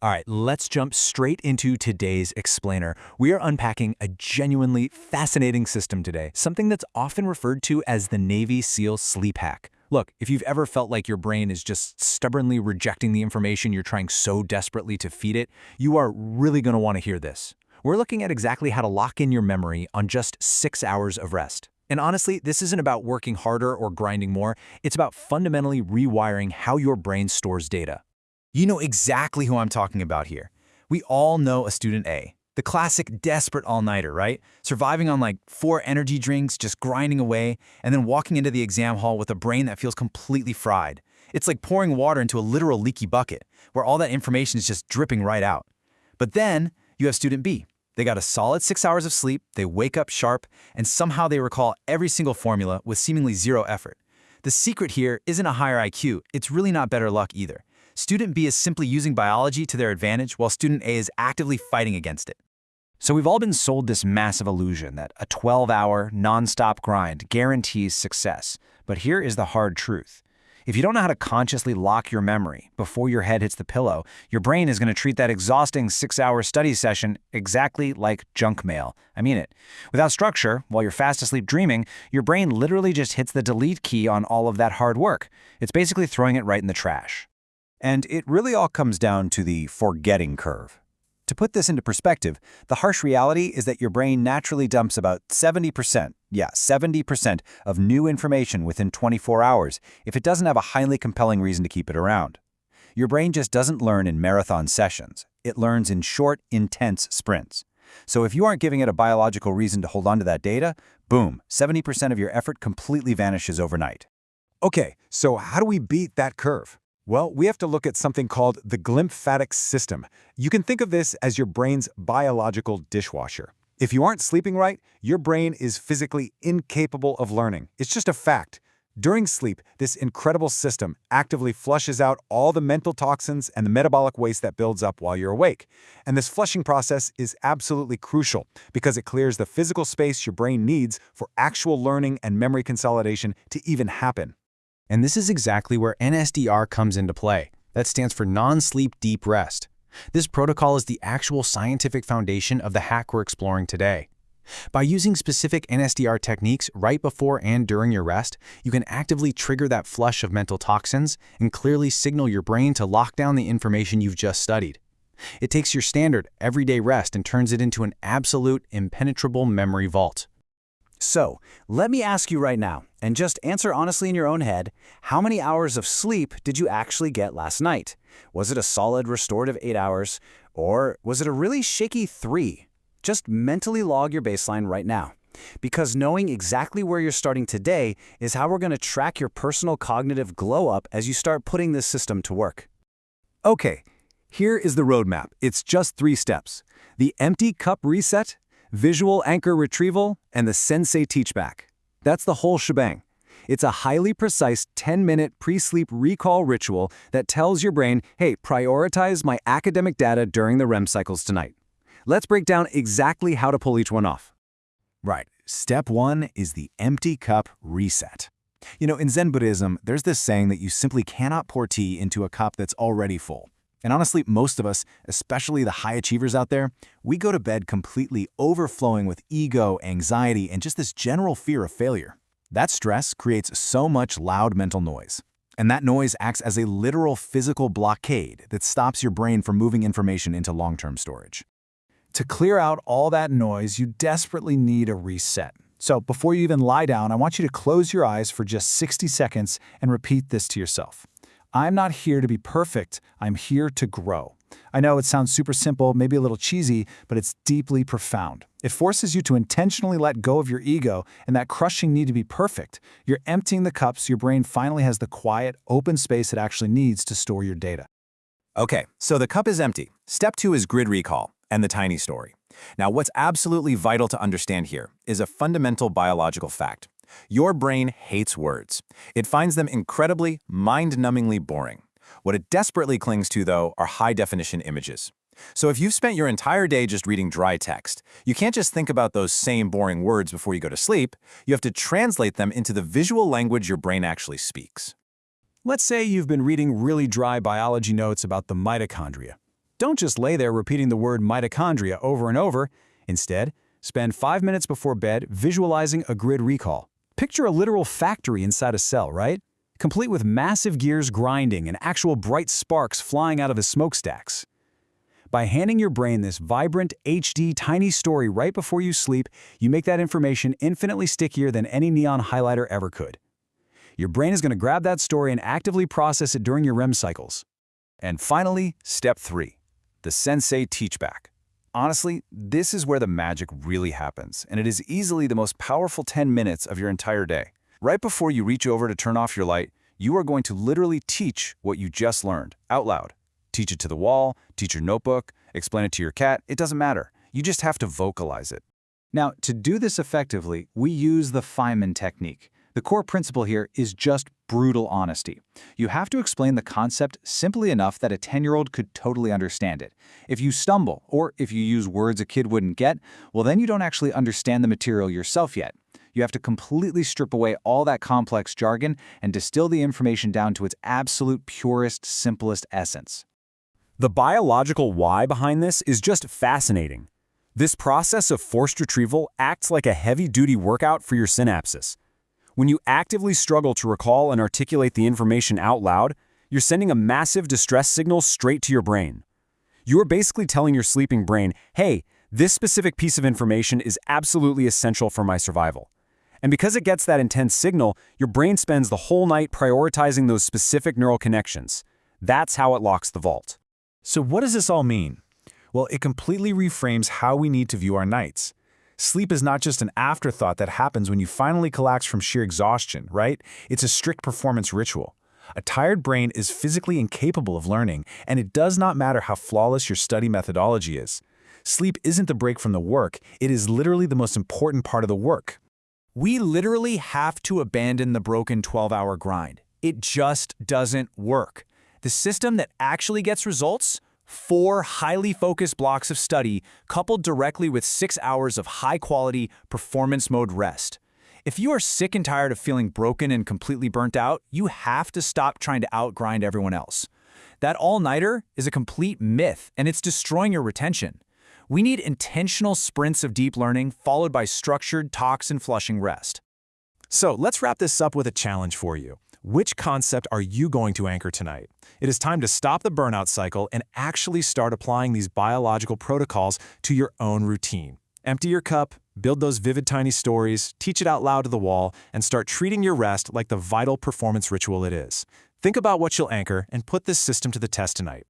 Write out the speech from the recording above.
All right, let's jump straight into today's explainer. We are unpacking a genuinely fascinating system today, something that's often referred to as the Navy SEAL sleep hack. Look, if you've ever felt like your brain is just stubbornly rejecting the information you're trying so desperately to feed it, you are really going to want to hear this. We're looking at exactly how to lock in your memory on just 6 hours of rest. And honestly, this isn't about working harder or grinding more. It's about fundamentally rewiring how your brain stores data. You know exactly who I'm talking about here. We all know a student A, the classic desperate all-nighter, right? Surviving on like 4 energy drinks, just grinding away, and then walking into the exam hall with a brain that feels completely fried. It's like pouring water into a literal leaky bucket, where all that information is just dripping right out. But then you have student B. They got a solid 6 hours of sleep, they wake up sharp, and somehow they recall every single formula with seemingly zero effort. The secret here isn't a higher IQ, it's really not better luck either. Student B is simply using biology to their advantage while student A is actively fighting against it. So we've all been sold this massive illusion that a 12-hour, non-stop grind guarantees success. But here is the hard truth. If you don't know how to consciously lock your memory before your head hits the pillow, your brain is going to treat that exhausting 6-hour study session exactly like junk mail. I mean it. Without structure, while you're fast asleep dreaming, your brain literally just hits the delete key on all of that hard work. It's basically throwing it right in the trash. And it really all comes down to the forgetting curve. To put this into perspective, the harsh reality is that your brain naturally dumps about 70%, 70% of new information within 24 hours if it doesn't have a highly compelling reason to keep it around. Your brain just doesn't learn in marathon sessions. It learns in short, intense sprints. So if you aren't giving it a biological reason to hold on to that data, boom, 70% of your effort completely vanishes overnight. Okay, so how do we beat that curve? Well, we have to look at something called the glymphatic system. You can think of this as your brain's biological dishwasher. If you aren't sleeping right, your brain is physically incapable of learning. It's just a fact. During sleep, this incredible system actively flushes out all the mental toxins and the metabolic waste that builds up while you're awake. And this flushing process is absolutely crucial because it clears the physical space your brain needs for actual learning and memory consolidation to even happen. And this is exactly where NSDR comes into play. That stands for non-sleep deep rest. This protocol is the actual scientific foundation of the hack we're exploring today. By using specific NSDR techniques right before and during your rest, you can actively trigger that flush of mental toxins and clearly signal your brain to lock down the information you've just studied. It takes your standard, everyday rest and turns it into an absolute, impenetrable memory vault. So, let me ask you right now, and just answer honestly in your own head, how many hours of sleep did you actually get last night? Was it a solid restorative 8 hours, or was it a really shaky 3? Just mentally log your baseline right now. Because knowing exactly where you're starting today is how we're going to track your personal cognitive glow-up as you start putting this system to work. Okay, here is the roadmap. It's just 3 steps. The empty cup reset, visual anchor retrieval, and the sensei teachback. That's the whole shebang. It's a highly precise 10-minute pre-sleep recall ritual that tells your brain, hey, prioritize my academic data during the REM cycles tonight. Let's break down exactly how to pull each one off. Right, step 1 is the empty cup reset. You know, in Zen Buddhism, there's this saying that you simply cannot pour tea into a cup that's already full. And honestly, most of us, especially the high achievers out there, we go to bed completely overflowing with ego, anxiety, and just this general fear of failure. That stress creates so much loud mental noise. And that noise acts as a literal physical blockade that stops your brain from moving information into long-term storage. To clear out all that noise, you desperately need a reset. So before you even lie down, I want you to close your eyes for just 60 seconds and repeat this to yourself. I'm not here to be perfect, I'm here to grow. I know it sounds super simple, maybe a little cheesy, but it's deeply profound. It forces you to intentionally let go of your ego and that crushing need to be perfect. You're emptying the cup so your brain finally has the quiet, open space it actually needs to store your data. Okay, so the cup is empty. Step 2 is grid recall and the tiny story. Now, what's absolutely vital to understand here is a fundamental biological fact. Your brain hates words. It finds them incredibly, mind-numbingly boring. What it desperately clings to, though, are high-definition images. So if you've spent your entire day just reading dry text, you can't just think about those same boring words before you go to sleep. You have to translate them into the visual language your brain actually speaks. Let's say you've been reading really dry biology notes about the mitochondria. Don't just lay there repeating the word mitochondria over and over. Instead, spend 5 minutes before bed visualizing a grid recall. Picture a literal factory inside a cell, right? Complete with massive gears grinding and actual bright sparks flying out of the smokestacks. By handing your brain this vibrant, HD, tiny story right before you sleep, you make that information infinitely stickier than any neon highlighter ever could. Your brain is going to grab that story and actively process it during your REM cycles. And finally, step 3, the sensei teachback. Honestly, this is where the magic really happens, and it is easily the most powerful 10 minutes of your entire day. Right before you reach over to turn off your light, you are going to literally teach what you just learned, out loud. Teach it to the wall, teach your notebook, explain it to your cat, it doesn't matter. You just have to vocalize it. Now, to do this effectively, we use the Feynman technique. The core principle here is just brutal honesty. You have to explain the concept simply enough that a 10-year-old could totally understand it. If you stumble, or if you use words a kid wouldn't get, well, then you don't actually understand the material yourself yet. You have to completely strip away all that complex jargon and distill the information down to its absolute purest, simplest essence. The biological why behind this is just fascinating. This process of forced retrieval acts like a heavy-duty workout for your synapses. When you actively struggle to recall and articulate the information out loud, you're sending a massive distress signal straight to your brain. You are basically telling your sleeping brain, hey, this specific piece of information is absolutely essential for my survival. And because it gets that intense signal, your brain spends the whole night prioritizing those specific neural connections. That's how it locks the vault. So what does this all mean? Well, it completely reframes how we need to view our nights. Sleep is not just an afterthought that happens when you finally collapse from sheer exhaustion, right? It's a strict performance ritual. A tired brain is physically incapable of learning, and it does not matter how flawless your study methodology is. Sleep isn't the break from the work, it is literally the most important part of the work. We literally have to abandon the broken 12-hour grind. It just doesn't work. The system that actually gets results? 4 highly focused blocks of study coupled directly with 6 hours of high-quality, performance mode rest. If you are sick and tired of feeling broken and completely burnt out, you have to stop trying to outgrind everyone else. That all-nighter is a complete myth, and it's destroying your retention. We need intentional sprints of deep learning followed by structured toxin-flushing rest. So let's wrap this up with a challenge for you. Which concept are you going to anchor tonight? It is time to stop the burnout cycle and actually start applying these biological protocols to your own routine. Empty your cup, build those vivid tiny stories, teach it out loud to the wall, and start treating your rest like the vital performance ritual it is. Think about what you'll anchor and put this system to the test tonight.